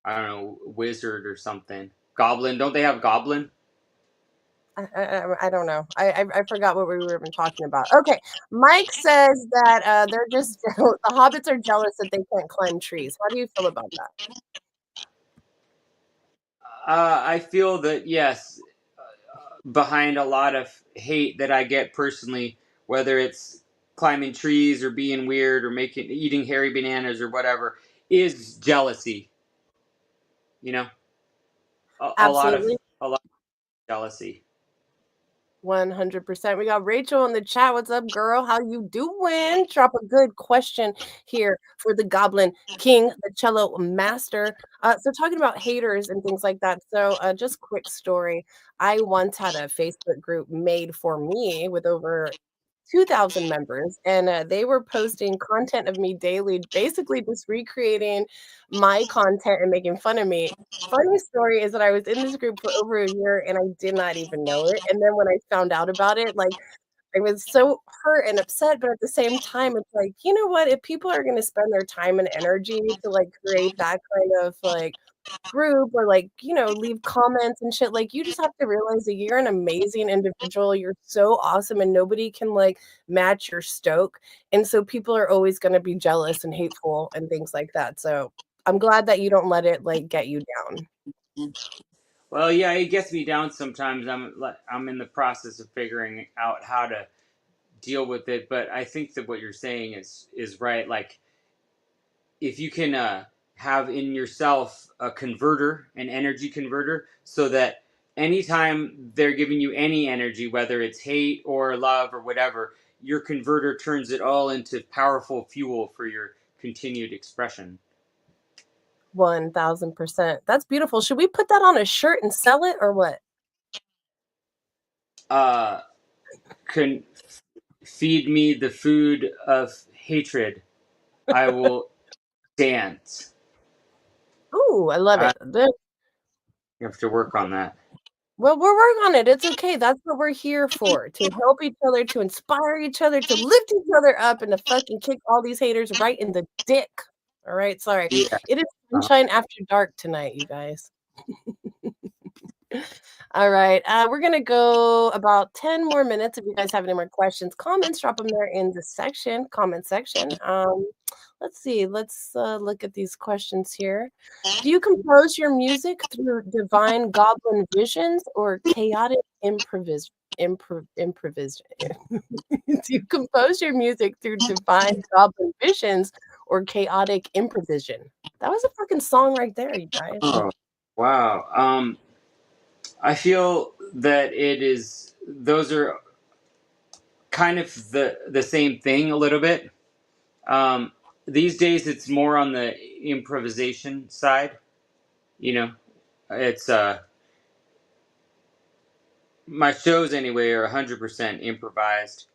I don't know wizard or something. Goblin, don't they have Goblin?
I don't know. I forgot what we were even talking about. Okay, Mike says that they're just the hobbits are jealous that they can't climb trees. How do you feel about that?
I feel that yes, behind a lot of hate that I get personally, whether it's climbing trees or being weird or making eating hairy bananas or whatever, is jealousy. You know,
Absolutely.
a lot of jealousy.
100%. We got Rachel in the chat. What's up, girl? How you doing? Drop a good question here for the Goblin King, the cello master. So talking about haters and things like that. So just quick story. I once had a Facebook group made for me with over 2,000 members, and they were posting content of me daily, basically just recreating my content and making fun of me. Funny story is that I was in this group for over a year and I did not even know it. And then when I found out about it, like I was so hurt and upset, but at the same time, it's like, you know what? If people are going to spend their time and energy to like create that kind of like group or like, leave comments and shit, like you just have to realize that you're an amazing individual. You're so awesome and nobody can like match your stoke. And so people are always going to be jealous and hateful and things like that. So I'm glad that you don't let it like get you down.
Well, yeah, it gets me down sometimes. I'm in the process of figuring out how to deal with it, but I think that what you're saying is right. Like if you can have in yourself a converter, an energy converter, so that anytime they're giving you any energy, whether it's hate or love or whatever, your converter turns it all into powerful fuel for your continued expression.
1,000%. That's beautiful. Should we put that on a shirt and sell it or what?
Uh, can feed me the food of hatred. I will dance.
Ooh, I love
I
it.
have to work on that.
Well, we'll work on it. It's okay. That's what we're here for, to help each other, to inspire each other, to lift each other up, and to fucking kick all these haters right in the dick. All right, sorry.
Yeah.
It is
Uh,
sunshine after dark tonight, you guys. All right, we're gonna go about 10 more minutes. If you guys have any more questions, comments, drop them there in the comment section. Let's see. Let's look at these questions here. Do you compose your music through divine goblin visions or chaotic improvisation? Do you compose your music through divine goblin visions or chaotic improvision? That was a fucking song right there, you guys.
oh, wow. I feel that it is. Those are kind of the same thing a little bit. Um, these days, it's more on the improvisation side. You know, it's my shows anyway are 100% improvised,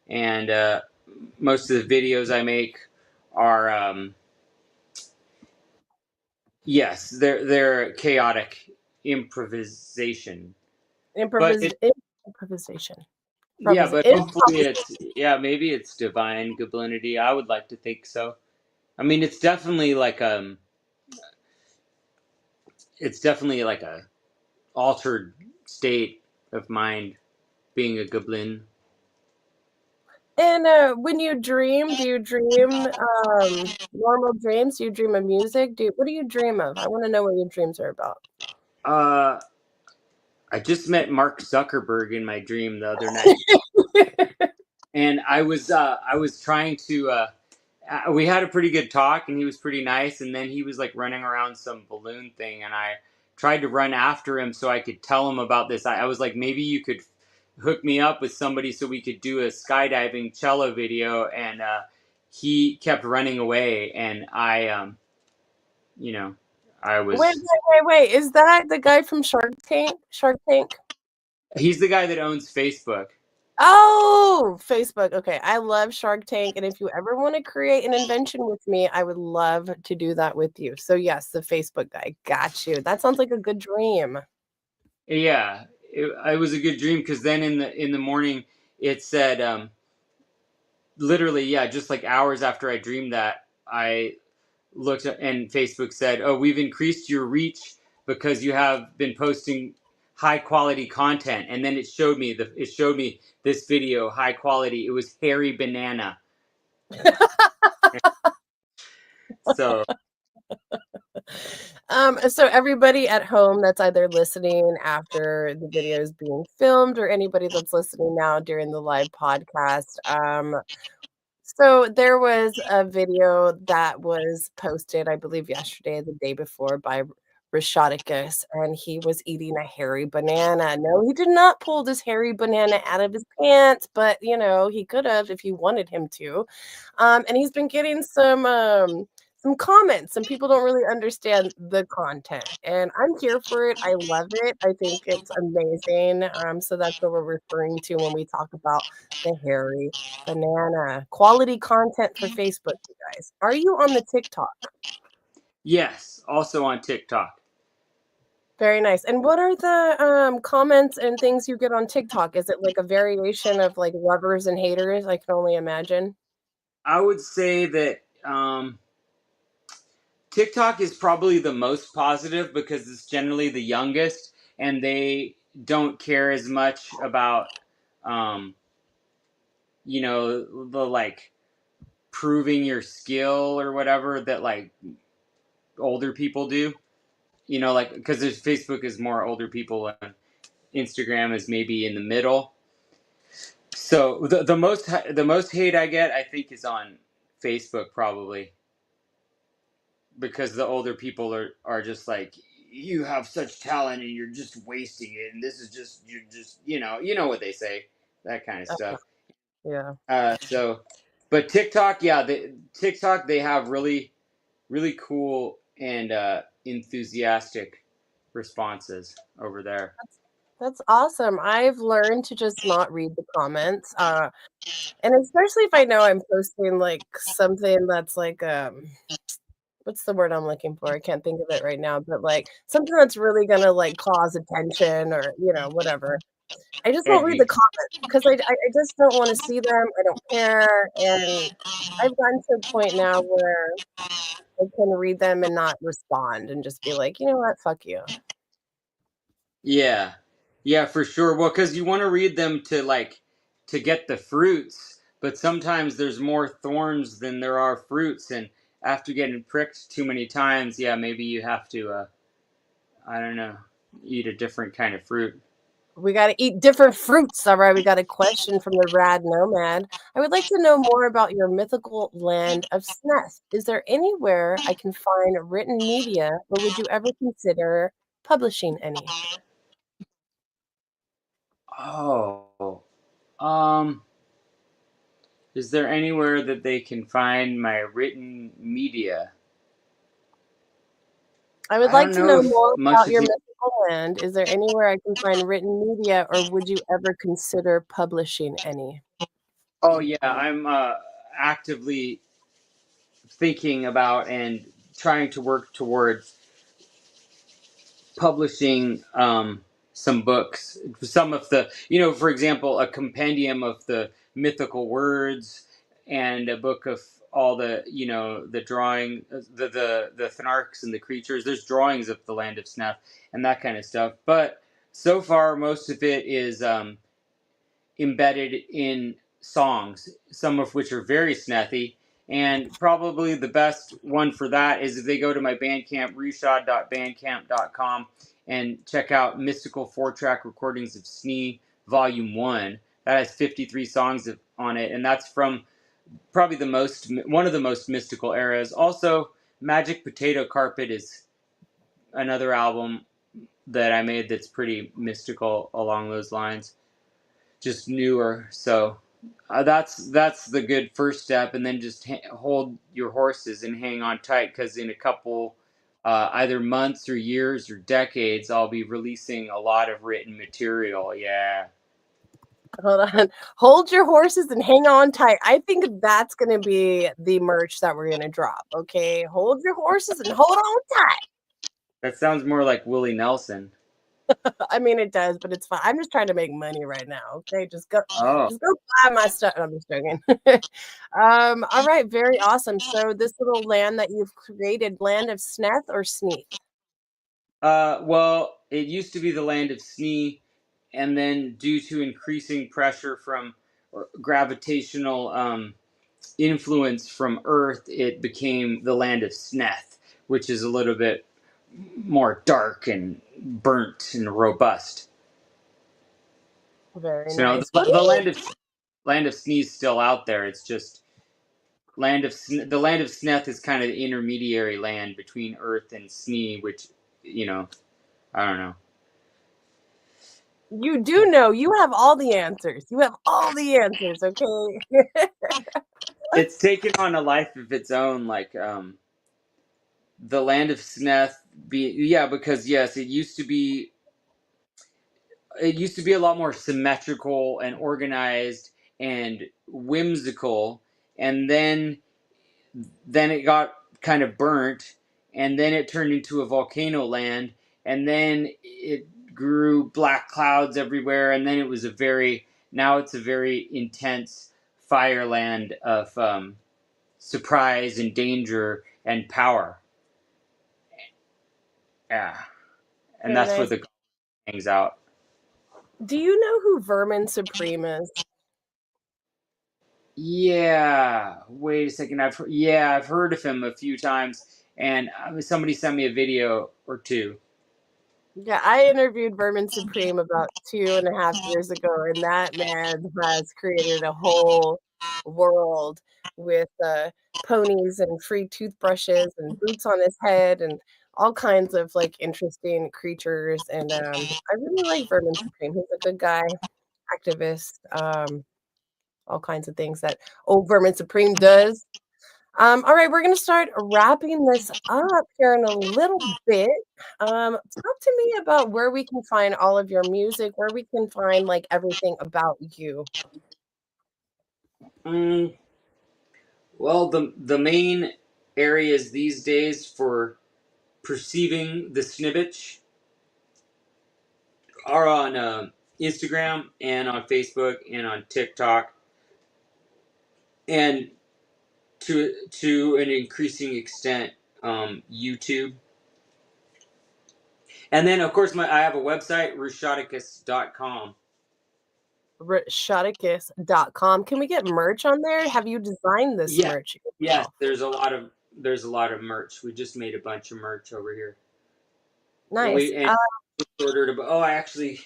and most of the videos I make are yes, they're chaotic improvisation. But
Improvised
it,
improvisation.
yeah, but hopefully
Improvisation.
it's yeah, maybe it's divine goblinity. I would like to think so. I mean, it's definitely like a altered state of mind being a goblin.
And, when you dream, do you dream, normal dreams? Do you dream of music? What do you dream of? I wanna know what your dreams are about.
Uh, I just met Mark Zuckerberg in my dream the other night, and I was trying to. We had a pretty good talk, and he was pretty nice. And then he was like running around some balloon thing, and I tried to run after him so I could tell him about this. I was like, maybe you could hook me up with somebody so we could do a skydiving cello video. And he kept running away, and you know, I
Wait,
was.
wait, wait, wait, is that the guy from Shark Tank? Shark Tank?
He's the guy that owns Facebook.
Oh, Facebook, okay, I love Shark Tank, and if you ever wanna create an invention with me, I would love to do that with you. So, yes, the Facebook guy, got you. That sounds like a good dream.
Yeah, it was a good dream because then in the morning it said literally, yeah, just like hours after I dreamed that, I looked at, and Facebook said, "Oh, we've increased your reach because you have been posting high quality content." And then it showed me this video, high quality. It was hairy banana. So
So everybody at home that's either listening after the video is being filmed or anybody that's listening now during the live podcast, so there was a video that was posted, I believe yesterday, the day before, by rusharguanox, and he was eating a hairy banana. No, he did not pull this hairy banana out of his pants, but he could have if he wanted him to. And he's been getting some comments. Some people don't really understand the content, and I'm here for it. I love it. I think it's amazing. So that's what we're referring to when we talk about the hairy banana. Quality content for Facebook, you guys. Are you on the TikTok?
yes, also on TikTok.
Very nice. And what are the comments and things you get on TikTok? Is it like a variation of like lovers and haters? I can only imagine.
I would say that TikTok is probably the most positive because it's generally the youngest, and they don't care as much about, um, the like proving your skill or whatever that like older people do. Like because Facebook is more older people and Instagram is maybe in the middle. So the most hate I get, I think, is on Facebook probably because the older people are just like, you have such talent and you're just wasting it, and this is just you're just you know what they say, that kind of
Uh,
stuff.
yeah.
So but TikTok, yeah, TikTok, they have really really cool and enthusiastic responses over there.
That's awesome. I've learned to just not read the comments. And especially if I know I'm posting like something that's like what's the word I'm looking for? I can't think of it right now, but like something that's really gonna like cause attention or whatever. I just won't read the
Edgy.
comments because I just don't want to see them. I don't care, and I've gotten to a point now where I can read them and not respond and just be like, you know what, fuck you.
Yeah. Yeah, for sure. Well, because you want to read them to get the fruits, but sometimes there's more thorns than there are fruits, and after getting pricked too many times, yeah, maybe you have to, I don't know, eat a different kind of fruit.
We got to eat different fruits. All right, we got a question from the Rad Nomad. I would like to know more about your mythical land of Sneth. Is there anywhere I can find written media, or would you ever consider publishing any?
Oh. Um, is there anywhere that they can find my written media?
I would
I
like
don't
to
know
know
if
more
much
about
of
your
it.
mythical land. Is there anywhere I can find written media, or would you ever consider publishing any?
Oh, yeah, I'm actively thinking about and trying to work towards publishing some books. Some of the, for example, a compendium of the mythical words and a book of all the, the drawing, the Thnarks and the creatures. There's drawings of the land of Snuff and that kind of stuff. But so far, most of it is embedded in songs, some of which are very snethy. And probably the best one for that is if they go to my Bandcamp, rushad.bandcamp.com, and check out Mystical 4-track recordings of Snee Volume 1. That has 53 songs on it, and that's from probably one of the most mystical eras. Also, Magic Potato Carpet is another album that I made that's pretty mystical along those lines, just newer. So that's the good first step, and then just hold your horses and hang on tight, because in a couple, either months or years or decades, I'll be releasing a lot of written material. Yeah.
Hold on. Hold your horses and hang on tight. I think that's going to be the merch that we're going to drop. Okay. Hold your horses and hold on tight.
That sounds more like Willie Nelson.
I mean, it does, but it's fine. I'm just trying to make money right now. Okay.
Oh.
Just go buy my stuff. I'm just joking. All right. Very awesome. So this little land that you've created, land of Sneth or Sneath?
Well, it used to be the land of Snee, and then due to increasing pressure from gravitational influence from Earth, it became the land of Sneth, which is a little bit more dark and burnt and robust.
Very
So
nice. What do
the
you
land of Snee's still out there. It's just the land of Sneth is kind of the intermediary land between Earth and Snee, which, I don't know.
You do know you have all the answers. You have all the answers, okay?
It's taken on a life of its own, like the land of Sneth. Because yes, it used to be a lot more symmetrical and organized and whimsical, and then it got kind of burnt, and then it turned into a volcano land, and then it grew black clouds everywhere, and then now it's a very intense fire land of surprise and danger and power. Yeah, and
Very
that's where
nice.
the goblin hangs out.
Do you know who Vermin Supreme is?
Yeah, wait a second. I've heard of him a few times, and somebody sent me a video or two.
Yeah, I interviewed Vermin Supreme about 2.5 years ago, and that man has created a whole world with ponies and free toothbrushes and boots on his head and all kinds of like interesting creatures. And I really like Vermin Supreme. He's a good guy, activist, all kinds of things that old Vermin Supreme does. All right, we're gonna start wrapping this up here in a little bit. Talk to me about where we can find all of your music, where we can find like everything about you.
Mm, well, the main areas these days for perceiving the snippage are on Instagram and on Facebook and on TikTok, and to an increasing extent YouTube. And then of course I have a website, rusharguanox.com.
Rusharguanox.com. Can we get merch on there? Have you designed this
Yeah,
merch
yes.
yourself?
There's a lot of merch. We just made a bunch of merch over here, and
Nice.
we just ordered a. Oh, I actually.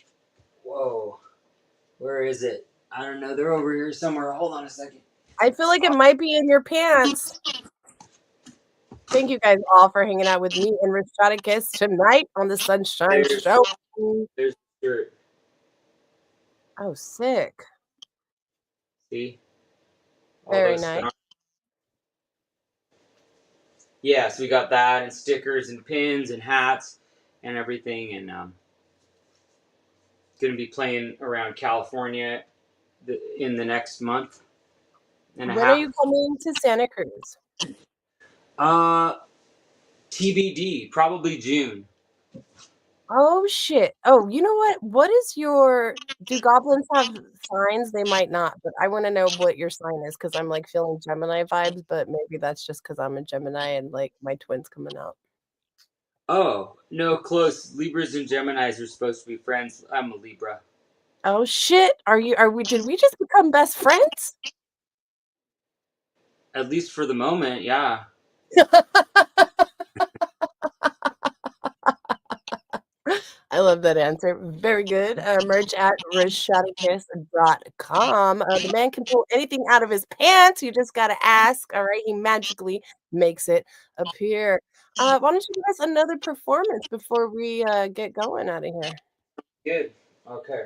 Whoa, where is it? I don't know. They're over here somewhere. Hold on a second.
I feel like it might be in your pants. Thank you guys all for hanging out with me and Rusharguanox tonight on the Sunshine
There's
Show.
there's the shirt.
Oh, sick.
See all
Very
those
nice.
stars. Yeah, so we got that and stickers and pins and hats and everything, and going to be playing around California in the next month and a
When are
half.
you coming to Santa Cruz?
Uh, TBD, probably June.
Oh shit. Oh, you know what? What is your do goblins have signs? They might not, but I want to know what your sign is because I'm like feeling Gemini vibes, but maybe that's just because I'm a Gemini and like my twin's coming out.
Oh, no, close. Libras and Geminis are supposed to be friends. I'm a Libra.
Oh shit. Are we did we just become best friends?
At least for the moment, yeah.
I love that answer. Very good. Merch at rusharguanox.com. The man can pull anything out of his pants. You just got to ask. All right. He magically makes it appear. Why don't you give us another performance before we get going out of here?
Good. Okay.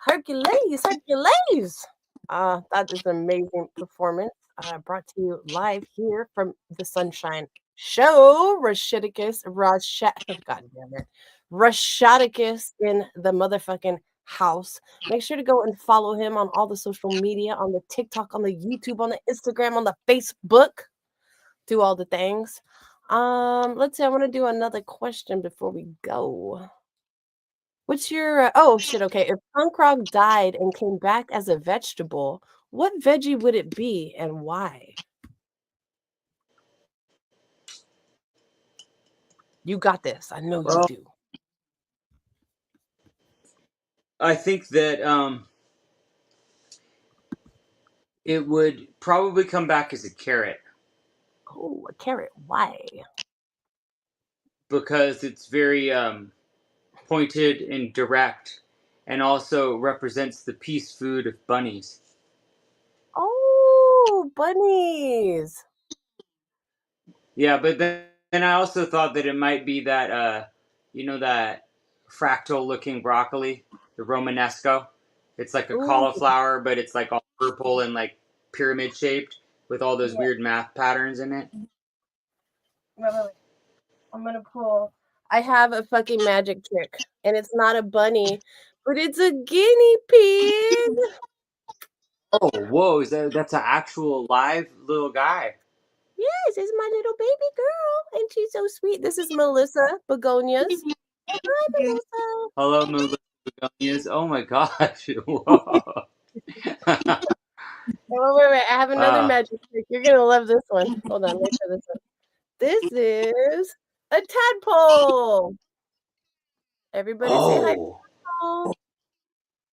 Hercules, Hercules. That is an amazing performance. Brought to you live here from the Sunshine Show. God damn it. Rusharguanox in the motherfucking house. Make sure to go and follow him on all the social media, on the TikTok, on the YouTube, on the Instagram, on the Facebook. Do all the things. Let's see. I want to do another question before we go. What's your oh shit, okay. If punk rock died and came back as a vegetable, what veggie would it be and why? You got this. I know you
Well,
do.
I think that it would probably come back as a carrot
Oh, a carrot. Why?
because it's very pointed and direct, and also represents the peace food of bunnies.
Oh, bunnies.
Yeah, but then I also thought that it might be that that fractal looking broccoli, the Romanesco. It's like a
Ooh,
cauliflower, but it's like all purple and like pyramid shaped with all those
yeah.
weird math patterns in it.
Wait. I'm gonna pull. I have a fucking magic trick, and it's not a bunny, but it's a guinea pig.
Oh, whoa! That's an actual live little guy?
Yes, it's my little baby girl, and she's so sweet. This is Melissa Begonias. Hi, Melissa.
Hello, Melissa Begonias. Oh my gosh! Whoa!
Oh, wait. I have another
uh,
magic trick. You're gonna love this one. Hold on, let me show this one. This is a tadpole. Everybody say hi,
oh,
tadpole.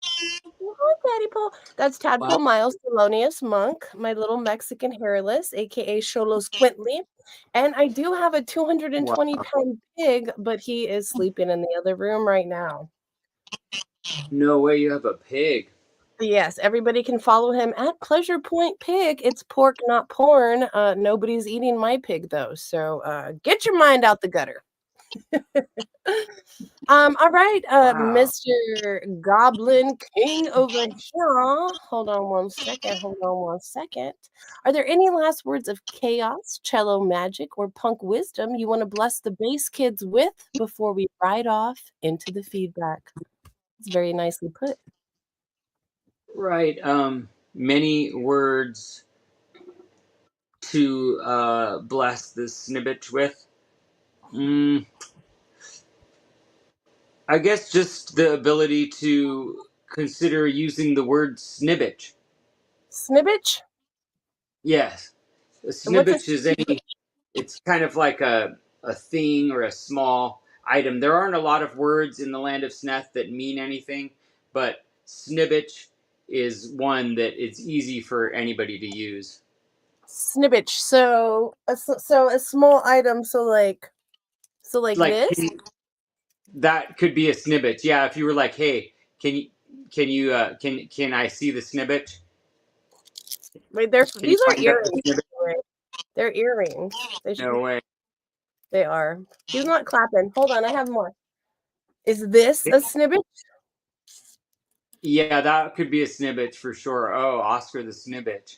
Hi, Daddy Pole. That's
wow!
Tadpole Miles Thelonious Monk, my little Mexican hairless, aka Cholos Quintley. And I do have a 220-pound pig, but he is sleeping in the other room right now.
No way! You have a pig.
Yes, everybody can follow him at Pleasure Point Pig. It's pork, not porn. Nobody's eating my pig though, so get your mind out the gutter. All right,
Wow.
Mr. Goblin King over here. Hold on one second. Are there any last words of chaos, cello magic, or punk wisdom you want to bless the bass kids with before we ride off into the feedback? It's very nicely put.
Right. Many words to bless this snippet with. Mm, I guess just the ability to consider using the word snibbage.
Snibbage?
Yes, a
What's a
snibbage is any. It's kind of like a thing or a small item. There aren't a lot of words in the land of Sneth that mean anything, but snibbage is one that it's easy for anybody to use.
snibbage? So a small item. So like
Like
this.
that could be a snibbage. Yeah, if you were like, "Hey, can you can I see the snibbage?
Wait,
Can you
these are
find out the
earrings.
snibbage?"
They're earrings. They should.
No way.
They are. He's not clapping. Hold on, I have more. Is this a snippet?
Yeah, that could be a snibbit for sure. Oh, Oscar the Snibbit.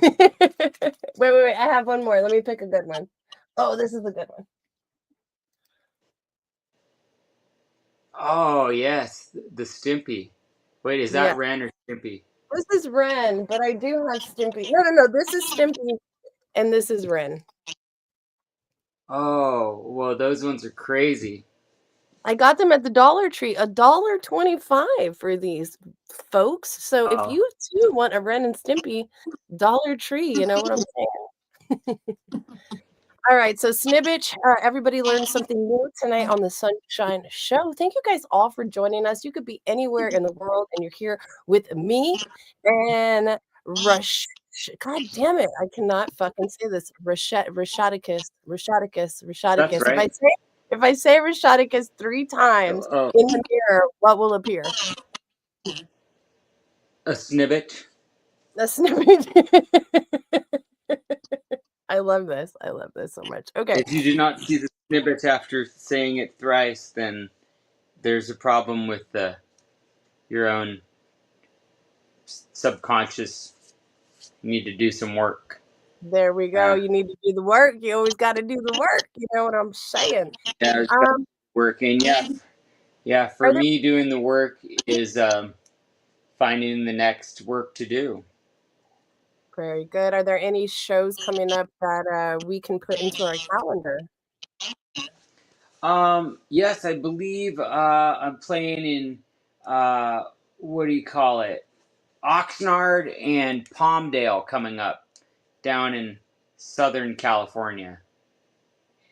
Wait. I have one more. Let me pick a good one. Oh, this is a good one.
Oh, yes, the Stimpy. Wait, is
Yeah,
that Ren or Stimpy?
this is Ren, but I do have Stimpy. No. This is Stimpy, and this is Ren.
Oh, well, those ones are crazy.
I got them at the Dollar Tree, $1.25 for these folks. So if
Oh,
you too want a Ren and Stimpy Dollar Tree, you know what I'm saying? All right, so Snibbage, everybody learned something new tonight on the Sunshine Show. Thank you guys all for joining us. You could be anywhere in the world, and you're here with me and Rush. God damn it, I cannot fucking say this. Rushaticus.
that's right.
If I say Rushaticus 3 times
Oh,
in the mirror, what will appear?
a Snibbit.
A Snibbage. I love this. I love this so much. Okay.
If you do not see the Snibbit after saying it thrice, then there's a problem with your own subconscious. You need to do some work.
There we go. You need to do the work. You always got to do the work. You know what I'm saying?
Yeah,
Um,
working. Yeah, yeah. For
are there
me, doing the work is finding the next work to do.
very good. Are there any shows coming up that we can put into our calendar?
Yes, I believe I'm playing in what do you call it? Oxnard and Palmdale coming up down in Southern California.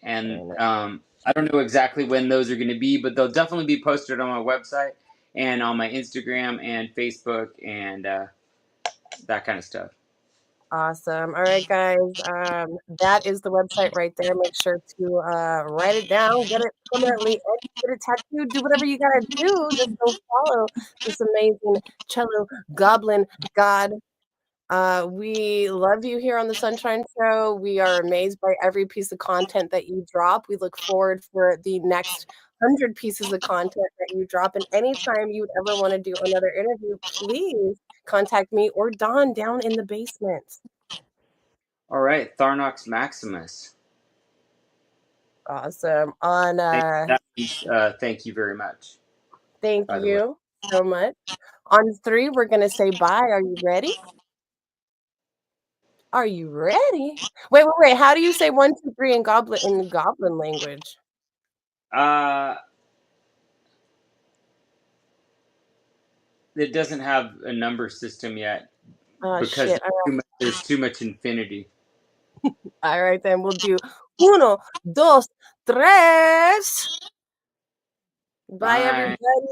And
Very nice.
I don't know exactly when those are going to be, but they'll definitely be posted on my website and on my Instagram and Facebook and that kind of stuff.
Awesome. All right, guys. That is the website right there. Make sure to write it down, get it permanently, get it tattooed, do whatever you gotta do. Just go follow this amazing cello goblin god. We love you here on the Sunshine Show. We are amazed by every piece of content that you drop. We look forward for the next 100 pieces of content that you drop. And anytime you would ever want to do another interview, please contact me or Don down in the basement.
All right, Tharnox Maximus.
Awesome. On
Thank you very much,
thank
by the way.
you so much. On 3, we're gonna say bye. Are you ready? Are you ready? Wait. How do you say 1, 2, 3 in goblin language?
Uh, it doesn't have a number system yet
Oh
because
shit.
there's too much infinity.
All right, then we'll do uno, dos, tres. Bye,
Bye.
everybody.